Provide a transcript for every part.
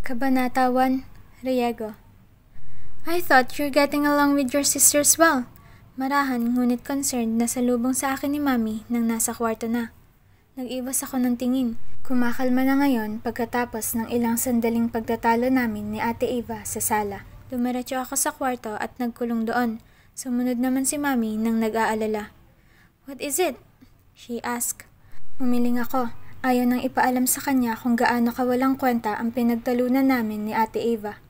Kabanata 1, Riego. I thought you're getting along with your sisters well. Marahan ngunit concerned na salubong sa akin ni Mami nang nasa kwarto na. Nag-iwas ako ng tingin. Kumakalma na ngayon pagkatapos ng ilang sandaling pagtatalo namin ni Ate Eva sa sala. Dumiretso ako sa kwarto at nagkulong doon. Sumunod naman si Mami nang nag-aalala. What is it? She asked. Umiling ako. Ayaw nang ipaalam sa kanya kung gaano kawalang kwenta ang pinagtalunan namin ni Ate Eva.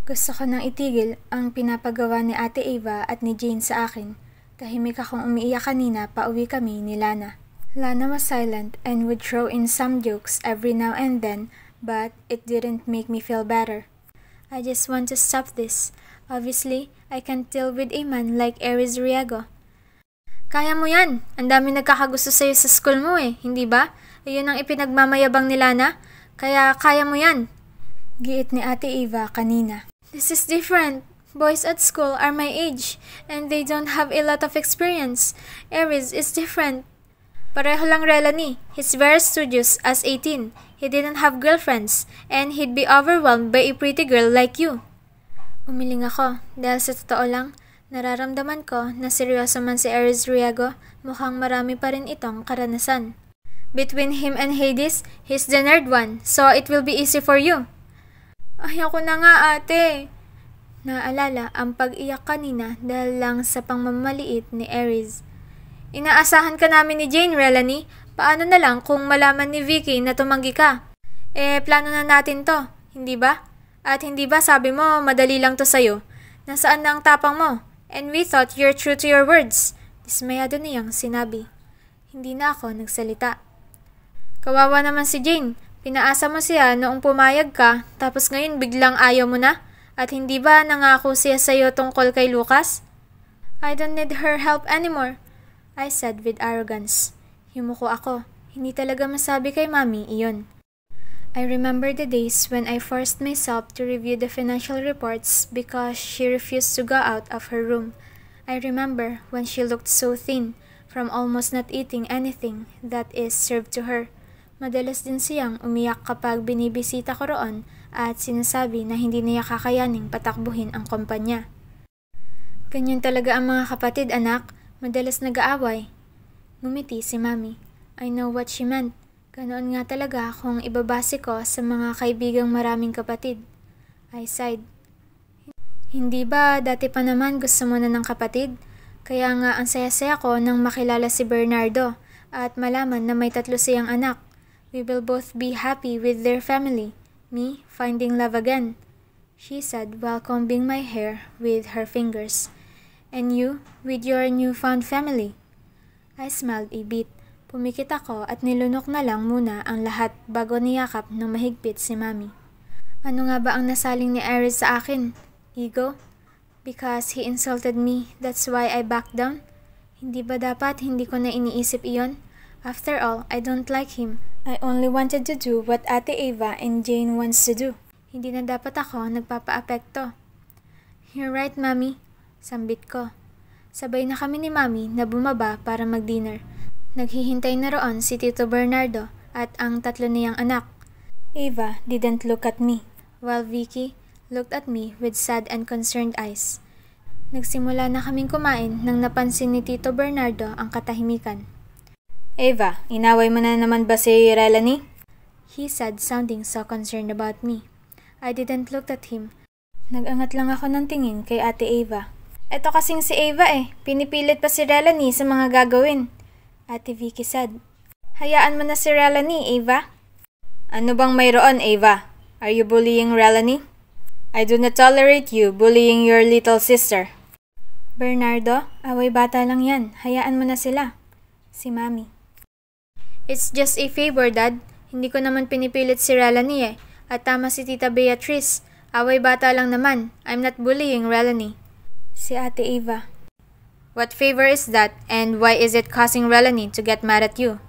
Gusto ko nang itigil ang pinapagawa ni Ate Eva at ni Jane sa akin. Tahimik akong umiiyak kanina pauwi kami ni Lana. Lana was silent and would throw in some jokes every now and then, but it didn't make me feel better. I just want to stop this. Obviously, I can't deal with a man like Aries Riego. Kaya mo yan! Ang dami nagkakagusto sa'yo sa school mo hindi ba? Iyon ang ipinagmamayabang ni Lana, kaya kaya mo yan. Giit ni Ate Eva kanina. This is different. Boys at school are my age, and they don't have a lot of experience. Aries is different. Pareho lang Relani. He's very studious as 18. He didn't have girlfriends, and he'd be overwhelmed by a pretty girl like you. Umiling ako, dahil sa totoo lang, nararamdaman ko na seryoso man si Aries Riego, mukhang marami pa rin itong karanasan. Between him and Hades, he's the nerd one, so it will be easy for you. Ayoko na nga ate. Naalala ang pag-iyak kanina dahil lang sa pangmamaliit ni Aries. Inaasahan ka namin ni Jane, Relani. Paano na lang kung malaman ni Vicky na tumanggi ka? Plano na natin to, hindi ba? At hindi ba sabi mo madali lang to sa'yo? Nasaan na ang tapang mo? And we thought you're true to your words. Dismayado niyang sinabi. Hindi na ako nagsalita. Kawawa naman si Jane. Pinaasa mo siya noong pumayag ka, tapos ngayon biglang ayaw mo na? At hindi ba nangako siya sa'yo tungkol kay Lucas? I don't need her help anymore, I said with arrogance. Yumuko ako. Hindi talaga masabi kay Mami iyon. I remember the days when I forced myself to review the financial reports because she refused to go out of her room. I remember when she looked so thin from almost not eating anything that is served to her. Madalas din siyang umiyak kapag binibisita ko roon at sinasabi na hindi niya kakayaning patakbuhin ang kumpanya. Ganyan talaga ang mga kapatid, anak. Madalas nag-aaway. Ngumiti si Mami. I know what she meant. Ganoon nga talaga kung ibabase ko sa mga kaibigang maraming kapatid. I sighed. Hindi ba dati pa naman gusto mo na ng kapatid? Kaya nga ang saya-saya ko nang makilala si Bernardo at malaman na may 3 siyang anak. We will both be happy with their family. Me finding love again, she said while combing my hair with her fingers. And you with your newfound family. I smiled a bit. Pumikit ako at nilunok na lang muna ang lahat bago niyakap ng mahigpit si Mami. Ano nga ba ang nasaling ni Aries sa akin? Ego? Because he insulted me, that's why I backed down? Hindi ba dapat hindi ko na iniisip iyon? After all, I don't like him. I only wanted to do what Ate Eva and Jane wants to do. Hindi na dapat ako nagpapa-apekto. You're right, Mami. Sambit ko. Sabay na kami ni Mami na bumaba para mag-dinner. Naghihintay na roon si Tito Bernardo at ang 3 niyang anak. Eva didn't look at me, while Vicky looked at me with sad and concerned eyes. Nagsimula na kaming kumain nang napansin ni Tito Bernardo ang katahimikan. Eva, inaway mo na naman ba si Relani? He said, sounding so concerned about me. I didn't look at him. Nag-angat lang ako ng tingin kay Ate Eva. Eto kasing si Eva pinipilit pa si Relani sa mga gagawin. Ate Vicky said. Hayaan mo na si Relani, Eva. Ano bang mayroon, Eva? Are you bullying Relani? I do not tolerate you bullying your little sister. Bernardo, away bata lang yan. Hayaan mo na sila. Si Mami. It's just a favor, Dad. Hindi ko naman pinipilit si Relani At tama si Tita Beatrice. Away bata lang naman. I'm not bullying Relani. Si Ate Eva. What favor is that and why is it causing Relani to get mad at you?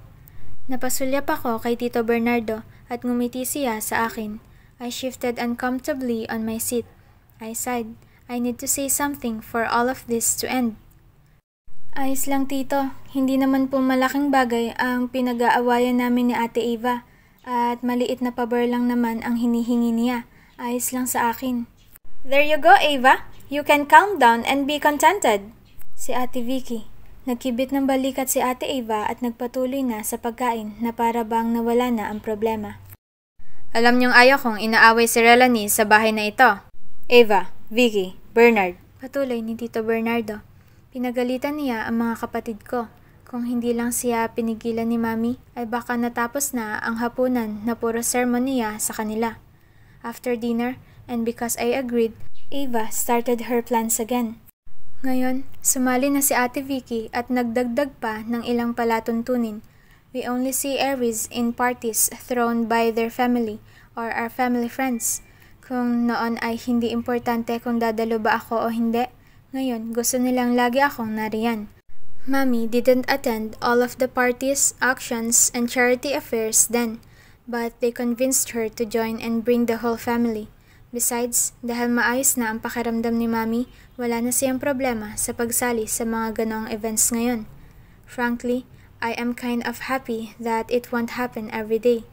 Napasulyap ako kay Tito Bernardo at ngumiti siya sa akin. I shifted uncomfortably on my seat. I sighed. I need to say something for all of this to end. Ayos lang Tito, hindi naman po malaking bagay ang pinag-aawayan namin ni Ate Eva at maliit na pabor lang naman ang hinihingi niya. Ayos lang sa akin. There you go, Ava. You can calm down and be contented. Si Ate Vicky. Nagkibit ng balikat si Ate Ava at nagpatuloy na sa pagkain na para bang nawala na ang problema. Alam niyong ayaw kong inaaway si Relanie sa bahay na ito. Ava, Vicky, Bernard. Patuloy ni Tito Bernardo. Pinagalitan niya ang mga kapatid ko. Kung hindi lang siya pinigilan ni Mami, ay baka natapos na ang hapunan na puro sermon niya sa kanila. After dinner, and because I agreed, Ava started her plans again. Ngayon, sumali na si Ate Vicky at nagdagdag pa ng ilang palatuntunin. We only see Aries in parties thrown by their family or our family friends. Kung noon ay hindi importante kung dadalo ba ako o hindi, ngayon gusto nilang lagi akong nariyan. Mommy didn't attend all of the parties, auctions, and charity affairs then, but they convinced her to join and bring the whole family. Besides, dahil maayos na ang pakiramdam ni Mommy, wala na siyang problema sa pagsali sa mga ganoong events ngayon. Frankly, I am kind of happy that it won't happen every day.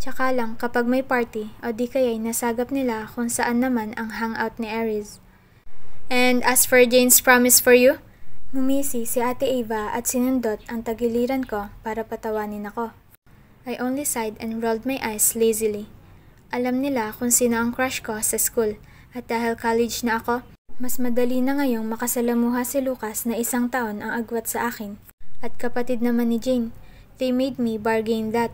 Tsaka lang kapag may party o di kaya'y nasagap nila kung saan naman ang hangout ni Aries. And as for Jane's promise for you, ngumisi si Ate Ava at sinundot ang tagiliran ko para patawanin ako. I only sighed and rolled my eyes lazily. Alam nila kung sino ang crush ko sa school at dahil college na ako, mas madali na ngayong makasalamuha si Lucas na 1 taon ang agwat sa akin. At kapatid naman ni Jane, they made me bargain that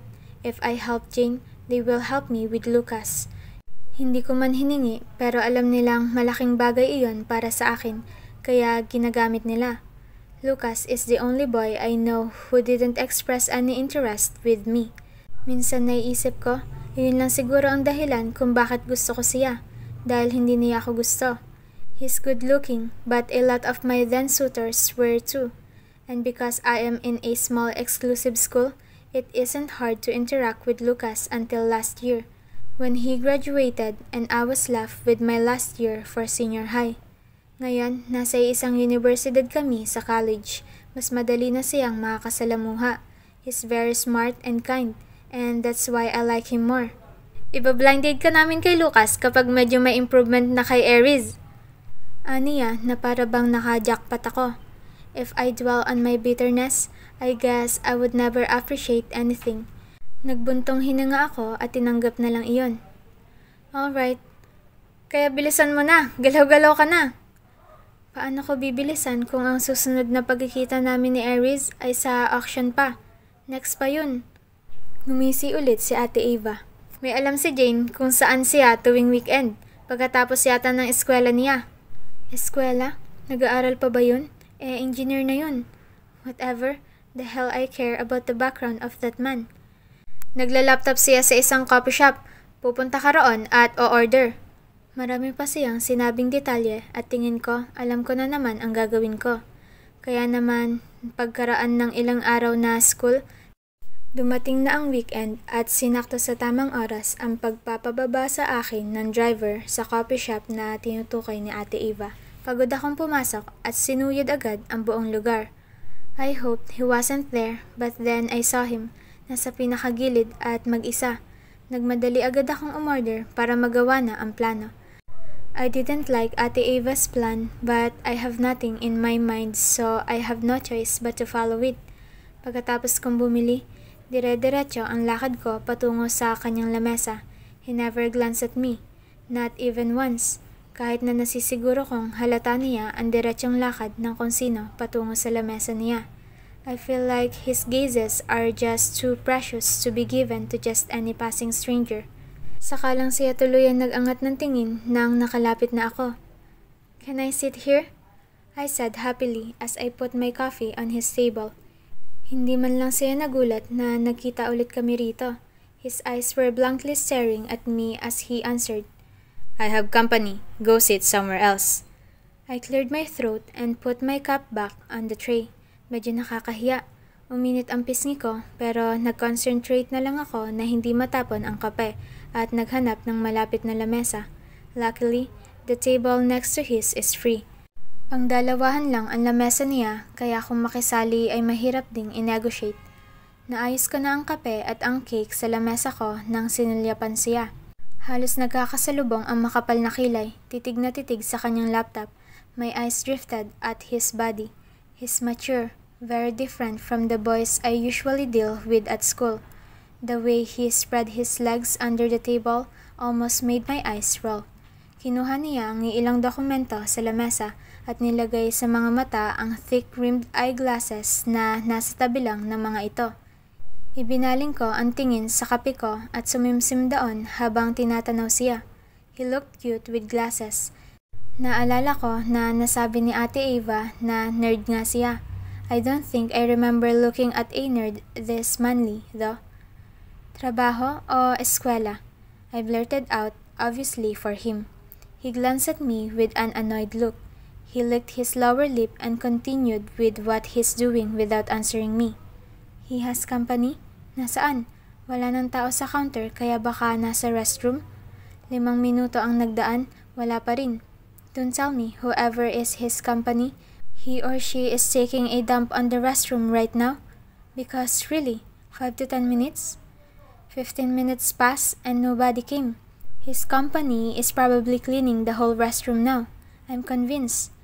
if I help Jane, they will help me with Lucas. Hindi ko man hiningi pero alam nilang malaking bagay iyon para sa akin kaya ginagamit nila. Lucas is the only boy I know who didn't express any interest with me. Minsan naiisip ko, yun lang siguro ang dahilan kung bakit gusto ko siya, dahil hindi niya ako gusto. He's good looking, but a lot of my then suitors were too. And because I am in a small exclusive school, it isn't hard to interact with Lucas until last year, when he graduated and I was left with my last year for senior high. Ngayon, nasa isang universidad kami sa college. Mas madali na siyang makakasalamuha. He's very smart and kind, and that's why I like him more. Iba-blind date ka namin kay Lucas kapag medyo may improvement na kay Aries. Aniya na para bang naka-jackpot ako. If I dwell on my bitterness, I guess I would never appreciate anything. Nagbuntong hininga ako at tinanggap na lang iyon. Alright, kaya bilisan mo na, galaw-galaw ka na. Paano ko bibilisan kung ang susunod na pagkikita namin ni Aries ay sa auction pa? Next pa yun. Ngumisi ulit si Ate Ava. May alam si Jane kung saan siya tuwing weekend, pagkatapos yata ng eskwela niya. Eskwela? Nag-aaral pa ba yun? Engineer na yun. Whatever, the hell I care about the background of that man. Nagla-laptop siya sa isang coffee shop. Pupunta ka roon at o-order. Marami pa siyang sinabing detalye at tingin ko, alam ko na naman ang gagawin ko. Kaya naman, pagkaraan ng ilang araw na school, dumating na ang weekend at sinakto sa tamang oras ang pagpapababa sa akin ng driver sa coffee shop na tinutukoy ni Ate Ava. Pagod akong pumasok at sinuyod agad ang buong lugar. I hoped he wasn't there, but then I saw him, nasa pinakagilid at mag-isa. Nagmadali agad akong umorder para magawa na ang plano. I didn't like Ate Ava's plan, but I have nothing in my mind so I have no choice but to follow it. Pagkatapos kong bumili, dire-diretso ang lakad ko patungo sa kanyang lamesa. He never glanced at me, not even once, kahit na nasisiguro kong halata niya ang diretsong lakad ng kung sino patungo sa lamesa niya. I feel like his gazes are just too precious to be given to just any passing stranger. Saka lang siya tuluyan nag-angat ng tingin nang nakalapit na ako. Can I sit here? I said happily as I put my coffee on his table. Hindi man lang siya nagulat na nagkita ulit kami rito. His eyes were blankly staring at me as he answered, I have company. Go sit somewhere else. I cleared my throat and put my cup back on the tray. Medyo nakakahiya. Uminit ang pisngi ko pero nag-concentrate na lang ako na hindi matapon ang kape at naghanap ng malapit na lamesa. Luckily, the table next to his is free. Pangdalawahan lang ang lamesa niya kaya kung makisali ay mahirap ding i-negotiate. Naayos ko na ang kape at ang cake sa lamesa ko nang sinilyapan siya. Halos nagkakasalubong ang makapal na kilay, titig na titig sa kanyang laptop. My eyes drifted at his body. He's mature, very different from the boys I usually deal with at school. The way he spread his legs under the table almost made my eyes roll. Kinuha niya ang ilang dokumento sa lamesa at nilagay sa mga mata ang thick-rimmed eyeglasses na nasa tabi lang ng mga ito. Ibinaling ko ang tingin sa kape ko at sumimsim doon habang tinatanaw siya. He looked cute with glasses. Naalala ko na nasabi ni Ate Ava na nerd nga siya. I don't think I remember looking at a nerd this manly, though. Trabaho o eskwela? I blurted out, obviously for him. He glanced at me with an annoyed look. He licked his lower lip and continued with what he's doing without answering me. He has company? Nasaan? Wala ng tao sa counter kaya baka nasa restroom? 5 minuto ang nagdaan, wala pa rin. Don't tell me whoever is his company, he or she is taking a dump on the restroom right now? Because really, 5 to 10 minutes? 15 minutes passed and nobody came. His company is probably cleaning the whole restroom now. I'm convinced.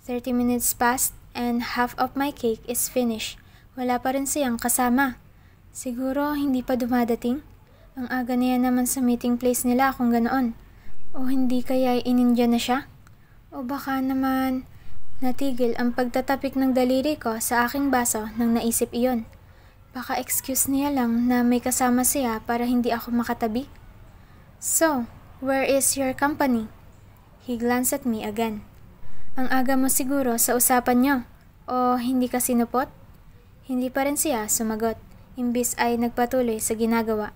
30 minutes passed and half of my cake is finished. Wala pa rin siyang kasama. Siguro hindi pa dumadating? Ang aga niya naman sa meeting place nila kung ganoon. O hindi kaya inindya na siya? O baka naman natigil ang pagtatapik ng daliri ko sa aking baso nang naisip iyon. Baka excuse niya lang na may kasama siya para hindi ako makatabi. So, where is your company? He glanced at me again. Ang aga mo siguro sa usapan niyo. O hindi ka sinupot? Hindi pa rin siya sumagot. Imbis ay nagpatuloy sa ginagawa.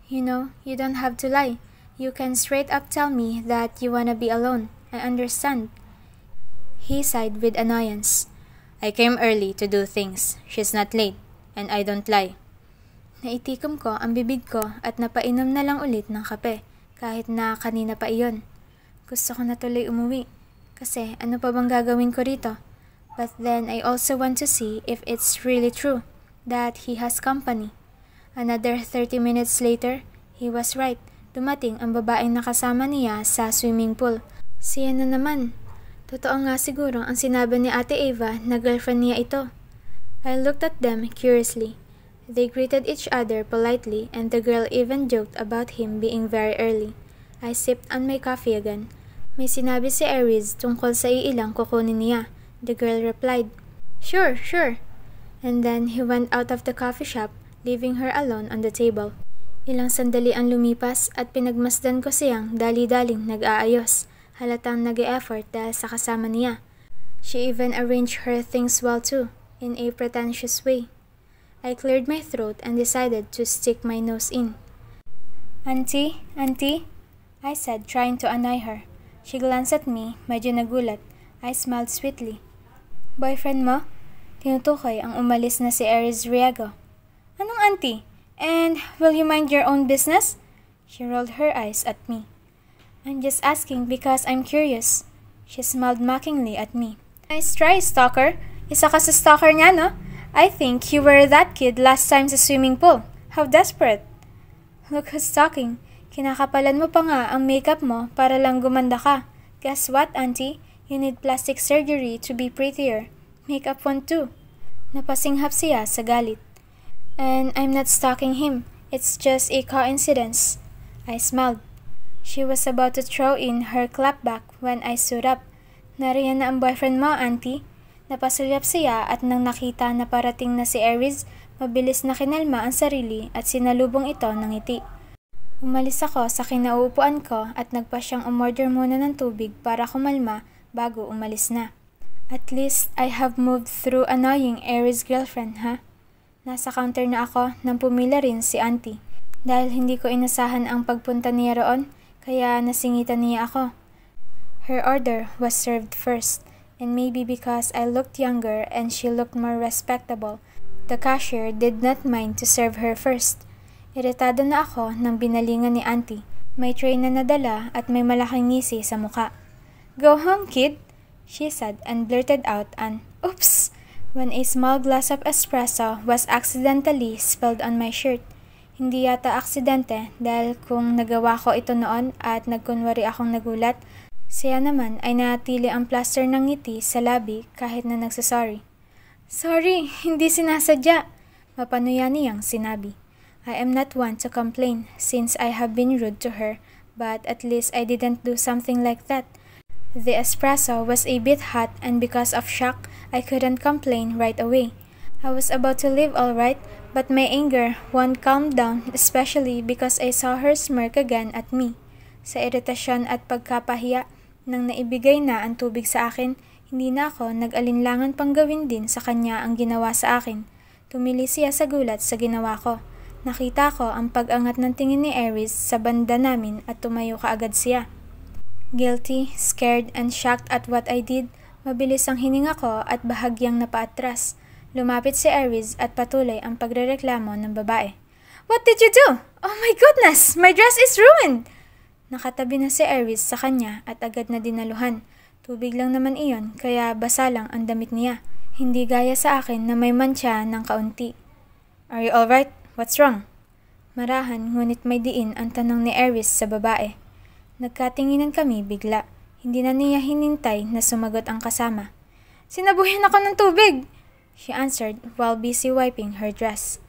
You know, you don't have to lie. You can straight up tell me that you wanna be alone. I understand. He sighed with annoyance. I came early to do things. She's not late, and I don't lie. Naitikom ko ang bibig ko at napainom na lang ulit ng kape, kahit na kanina pa iyon. Gusto ko na tuloy umuwi, kasi ano pa bang gagawin ko rito? But then I also want to see if it's really true that he has company. Another 30 minutes later, he was right. Dumating ang babaeng nakasama niya sa swimming pool. Siya na naman. Totoo nga siguro ang sinabi ni Ate Ava na girlfriend niya ito. I looked at them curiously. They greeted each other politely and the girl even joked about him being very early. I sipped on my coffee again. May sinabi si Aries tungkol sa iilang kukunin niya. The girl replied, Sure, sure. And then he went out of the coffee shop, leaving her alone on the table. Ilang sandali ang lumipas at pinagmasdan ko siyang dali-daling nag-aayos. Halatang nag-e-effort dahil sa kasama niya. She even arranged her things well too, in a pretentious way. I cleared my throat and decided to stick my nose in. Auntie? I said, trying to annoy her. She glanced at me, medyo nagulat. I smiled sweetly. Boyfriend mo? Tinutukoy ang umalis na si Aries Riego. Anong auntie? And will you mind your own business? She rolled her eyes at me. I'm just asking because I'm curious. She smiled mockingly at me. Nice try, stalker. Isa ka sa stalker niya, no? I think you were that kid last time sa swimming pool. How desperate. Look who's talking. Kinakapalan mo pa nga ang makeup mo para lang gumanda ka. Guess what, auntie? You need plastic surgery to be prettier. Makeup one too. Napasinghap siya sa galit. And I'm not stalking him. It's just a coincidence. I smiled. She was about to throw in her clapback when I stood up. Nariyan na ang boyfriend mo, auntie. Napasulyap siya at nang nakita na parating na si Aries, mabilis na kinalma ang sarili at sinalubong ito ng ngiti. Umalis ako sa kinauupuan ko at nagpa siyang umorder muna ng tubig para kumalma bago umalis na. At least I have moved through annoying Aries' girlfriend, ha? Nasa counter na ako nang pumila rin si auntie. Dahil hindi ko inasahan ang pagpunta niya roon, kaya nasingitan niya ako. Her order was served first, and maybe because I looked younger and she looked more respectable, the cashier did not mind to serve her first. Iritado na ako nang binalingan ni auntie. May tray na nadala at may malaking ngisi sa muka. Go home, kid, she said and blurted out an, oops, when a small glass of espresso was accidentally spilled on my shirt. Hindi yata aksidente dahil kung nagawa ko ito noon at nagkunwari akong nagulat, siya naman ay natili ang plaster ng ngiti sa labi kahit na nagsasorry. Sorry, hindi sinasadya, mapanuya niyang sinabi. I am not one to complain since I have been rude to her, but at least I didn't do something like that. The espresso was a bit hot and because of shock, I couldn't complain right away. I was about to leave all right, but my anger won't calm down, especially because I saw her smirk again at me. Sa iritasyon at pagkapahiya, nang naibigay na ang tubig sa akin, hindi na ako nag-alinlangan pang gawin din sa kanya ang ginawa sa akin. Tumili siya sa gulat sa ginawa ko. Nakita ko ang pag-angat ng tingin ni Aries sa banda namin at tumayo kaagad siya. Guilty, scared, and shocked at what I did, mabilis ang hininga ko at bahagyang napaatras. Lumapit si Aries at patuloy ang pagrereklamo ng babae. What did you do? Oh my goodness! My dress is ruined! Nakatabi na si Aries sa kanya at agad na dinaluhan. Tubig lang naman iyon kaya basa lang ang damit niya. Hindi gaya sa akin na may mantsa ng kaunti. Are you alright? What's wrong? Marahan ngunit may diin ang tanong ni Aries sa babae. Nagkatinginan kami bigla. Hindi na niya hinintay na sumagot ang kasama. Sinabuhin ako ng tubig! She answered while busy wiping her dress.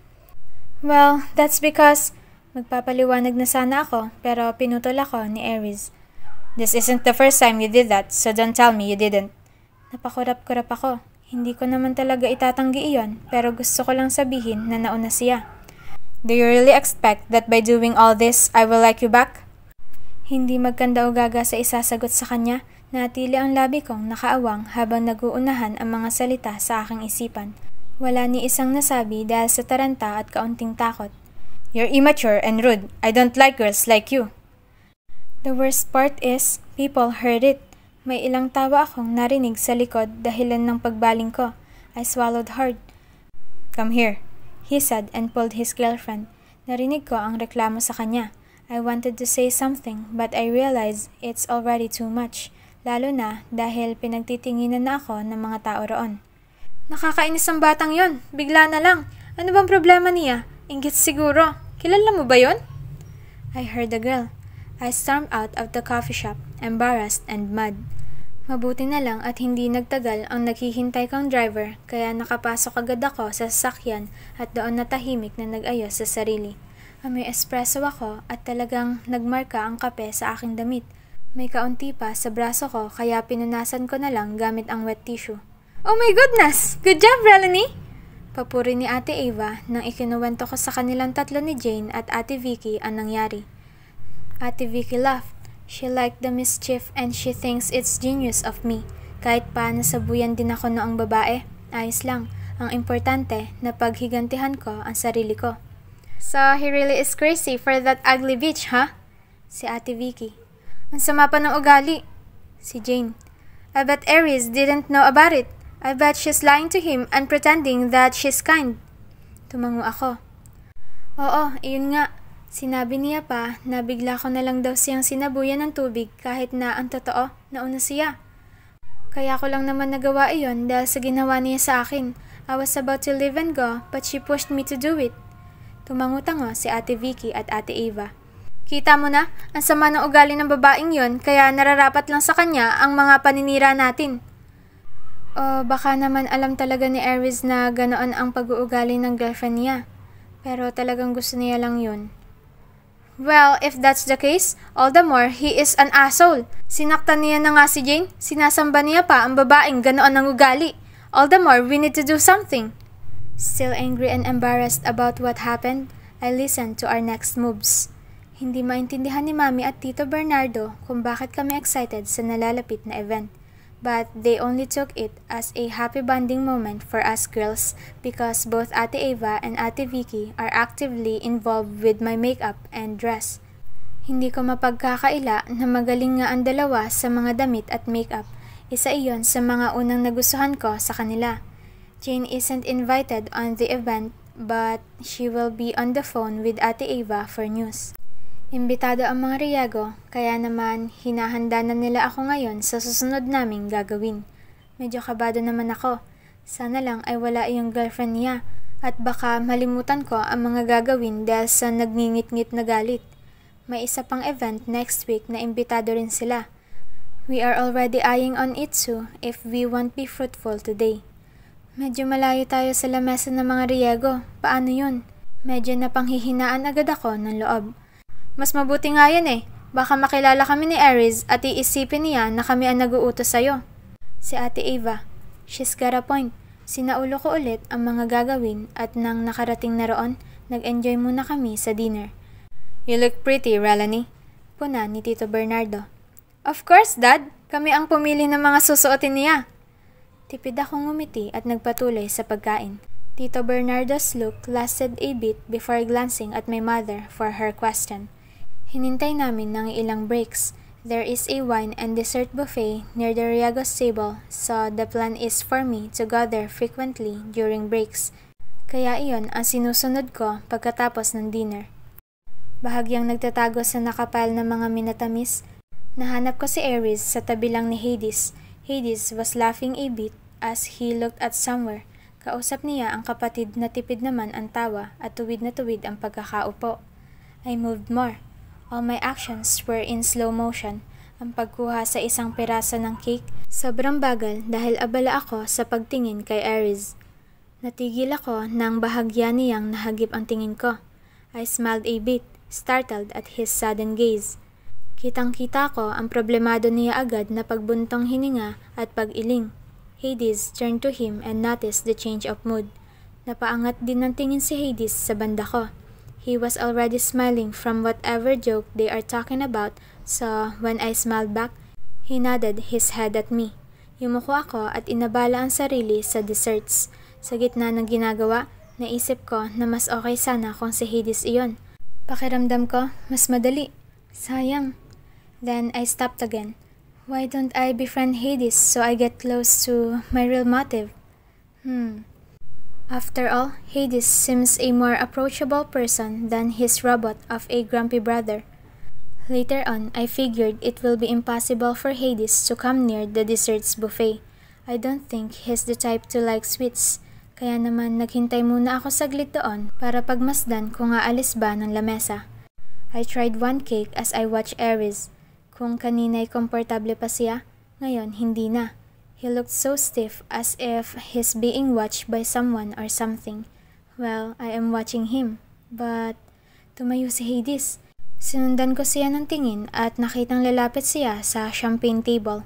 Well, that's because... Magpapaliwanag na sana ako pero pinutol ako ni Aries. This isn't the first time you did that, so don't tell me you didn't. Napakurap-kurap ako. Hindi ko naman talaga itatanggi iyon pero gusto ko lang sabihin na nauna siya. Do you really expect that by doing all this, I will like you back? Hindi magkanda o gaga sa isasagot sa kanya, natili ang labi kong nakaawang habang naguunahan ang mga salita sa aking isipan. Wala ni isang nasabi dahil sa taranta at kaunting takot. You're immature and rude. I don't like girls like you. The worst part is, people heard it. May ilang tawa akong narinig sa likod dahilan ng pagbaling ko. I swallowed hard. Come here, he said and pulled his girlfriend. Narinig ko ang reklamo sa kanya. I wanted to say something but I realized it's already too much. Lalo na dahil pinagtitinginan na ako ng mga tao roon. Nakakainis ang batang yon. Bigla na lang. Ano bang problema niya? Inggit siguro. Kilala mo ba yon? I heard the girl. I stormed out of the coffee shop, embarrassed and mad. Mabuti na lang at hindi nagtagal ang naghihintay kong driver kaya nakapasok agad ako sa sasakyan at doon natahimik na nag-ayos sa sarili. Amoy espresso ako at talagang nagmarka ang kape sa aking damit. May kaunti pa sa braso ko kaya pinunasan ko na lang gamit ang wet tissue. Oh my goodness! Good job, Relanie! Papuri ni Ate Ava nang ikinuwento ko sa kanilang tatlo ni Jane at Ate Vicky ang nangyari. Ate Vicky laughed. She liked the mischief and she thinks it's genius of me. Kahit pa nasabuyan din ako noong babae, ayos lang. Ang importante na paghigantihan ko ang sarili ko. So, he really is crazy for that ugly bitch, huh? Si Ate Vicky. Ang sama pa ng ugali. Si Jane. I bet Aries didn't know about it. I bet she's lying to him and pretending that she's kind. Tumango ako. Oo, iyon nga. Sinabi niya pa na bigla ko na lang daw siyang sinabuyan ng tubig kahit na ang totoo, nauna siya. Kaya ko lang naman nagawa iyon dahil sa ginawa niya sa akin. I was about to leave and go but she pushed me to do it. Tumango-tango si Ate Vicky at Ate Ava. Kita mo na, ang sama ng ugali ng babaeng yon kaya nararapat lang sa kanya ang mga paninira natin. O baka naman alam talaga ni Aries na ganoon ang pag-uugali ng girlfriend niya. Pero talagang gusto niya lang yun. Well, if that's the case, all the more he is an asshole. Sinaktan niya na nga si Jane, sinasamba niya pa ang babaeng ganoon ang ugali. All the more we need to do something. Still angry and embarrassed about what happened, I listened to our next moves. Hindi maintindihan ni Mami at Tito Bernardo kung bakit kami excited sa nalalapit na event. But they only took it as a happy bonding moment for us girls because both Ate Ava and Ate Vicky are actively involved with my makeup and dress. Hindi ko mapagkakaila na magaling nga ang dalawa sa mga damit at makeup. Isa iyon sa mga unang nagustuhan ko sa kanila. Jane isn't invited on the event but she will be on the phone with Ate Ava for news. Imbitado ang mga Riego, kaya naman hinahanda na nila ako ngayon sa susunod naming gagawin. Medyo kabado naman ako. Sana lang ay wala iyong girlfriend niya. At baka malimutan ko ang mga gagawin dahil sa nagngingit-ngit na galit. May isa pang event next week na imbitado rin sila. We are already eyeing on it too if we won't be fruitful today. Medyo malayo tayo sa lamesa ng mga Riego. Paano yun? Medyo napanghihinaan agad ako ng loob. Mas mabuti nga yan eh. Baka makilala kami ni Aries at iisipin niya na kami ang nag-uutos sa'yo. Si Ate Ava. She's got a point. Sinaulo ko ulit ang mga gagawin at nang nakarating na roon, nag-enjoy muna kami sa dinner. You look pretty, Relanie. Puna ni Tito Bernardo. Of course, Dad. Kami ang pumili ng mga susuotin niya. Tipid akong ngumiti at nagpatuloy sa pagkain. Tito Bernardo's look lasted a bit before glancing at my mother for her question. Hinintay namin ng ilang breaks. There is a wine and dessert buffet near the Riegos table, so the plan is for me to go there frequently during breaks. Kaya iyon ang sinusunod ko pagkatapos ng dinner. Bahagyang nagtatago sa nakapal na mga minatamis, nahanap ko si Aries sa tabi lang ni Hades. Hades was laughing a bit as he looked at somewhere. Kausap niya ang kapatid na tipid naman ang tawa at tuwid na tuwid ang pagkakaupo. I moved more. All my actions were in slow motion. Ang pagkuha sa isang piraso ng cake, sobrang bagal dahil abala ako sa pagtingin kay Aries. Natigil ako nang bahagya niyang nahagip ang tingin ko. I smiled a bit, startled at his sudden gaze. Kitang-kita ko ang problemado niya agad na pagbuntong hininga at pag-iling. Hades turned to him and noticed the change of mood. Napaangat din ng tingin si Hades sa banda ko. He was already smiling from whatever joke they are talking about, so when I smiled back, he nodded his head at me. Yumuko ako at inabala ang sarili sa desserts. Sa gitna ng ginagawa, naisip ko na mas okay sana kung si Hades iyon. Pakiramdam ko, mas madali. Sayang. Then I stopped again. Why don't I befriend Hades so I get close to my real motive? After all, Hades seems a more approachable person than his robot of a grumpy brother. Later on, I figured it will be impossible for Hades to come near the desserts buffet. I don't think he's the type to like sweets. Kaya naman naghintay muna ako saglit doon para pagmasdan kung aalis ba ng lamesa. I tried one cake as I watched Aries. Kung kanina'y komportable pa siya, ngayon hindi na. He looked so stiff as if he's being watched by someone or something. Well, I am watching him. But tumayo si Hades. Sinundan ko siya ng tingin at nakitang lalapit siya sa champagne table.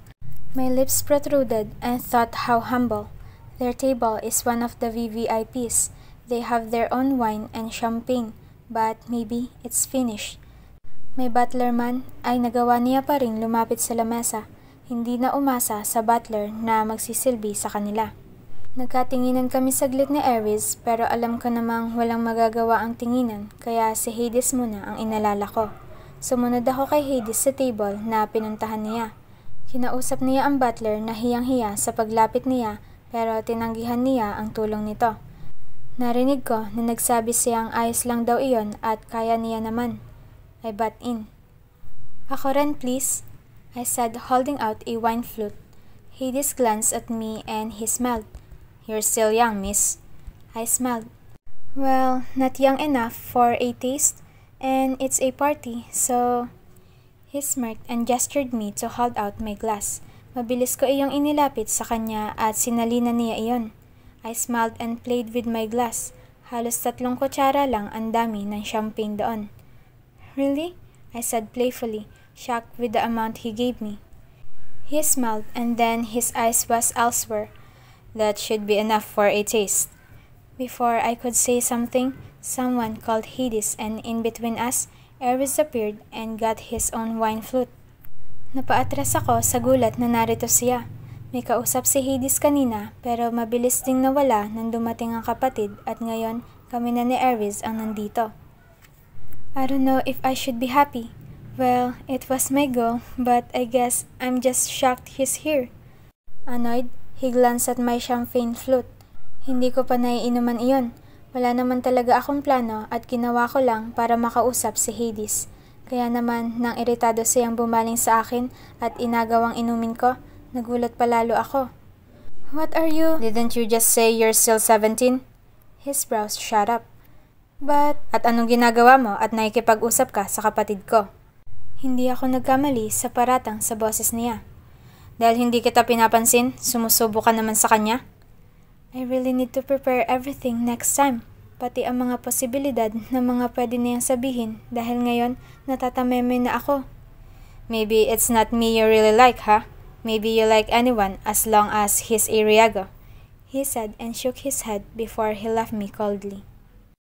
My lips protruded and thought how humble. Their table is one of the VVIPs. They have their own wine and champagne, but maybe it's finished. May butler man ay nagawa niya pa rin lumapit sa lamesa. Hindi na umasa sa butler na magsisilbi sa kanila. Nagkatinginan kami saglit ni Aries pero alam ko namang walang magagawa ang tinginan kaya si Hades muna ang inalala ko. Sumunod ako kay Hades sa table na pinuntahan niya. Kinausap niya ang butler na hiyang-hiya sa paglapit niya pero tinanggihan niya ang tulong nito. Narinig ko na nagsabi siyang ayos lang daw iyon at kaya niya naman. I butt in. Ako rin please. I said, holding out a wine flute. Hades glanced at me and he smiled. You're still young, miss. I smiled. Well, not young enough for a taste, and it's a party, so... He smirked and gestured me to hold out my glass. Mabilis ko iyong inilapit sa kanya at sinalina niya iyon. I smiled and played with my glass. Halos 3 kutsara lang ang dami ng champagne doon. Really? I said playfully, shocked with the amount he gave me. He smiled and then his eyes was elsewhere. That should be enough for a taste. Before I could say something, someone called Hades and in between us, Aries appeared and got his own wine flute. Napaatras ako sa gulat na narito siya. May kausap si Hades kanina pero mabilis ding nawala nang dumating ang kapatid at ngayon kami na ni Aries ang nandito. I don't know if I should be happy. Well, it was my goal, but I guess I'm just shocked he's here. Annoyed, he glanced at my champagne flute. Hindi ko pa naiinuman iyon. Wala naman talaga akong plano at ginawa ko lang para makausap si Hades. Kaya naman, nang iritado siyang bumaling sa akin at inagawang inumin ko, nagulat palalo ako. What are you? Didn't you just say you're still 17? His brows shot up. At anong ginagawa mo at nakikipag-usap ka sa kapatid ko? Hindi ako nagkamali sa paratang sa boses niya. Dahil hindi kita pinapansin, sumusubo ka naman sa kanya? I really need to prepare everything next time. Pati ang mga posibilidad na mga pwede niyang sabihin dahil ngayon natatameme na ako. Maybe it's not me you really like, huh? Maybe you like anyone as long as he's Iriago, he said and shook his head before he left me coldly.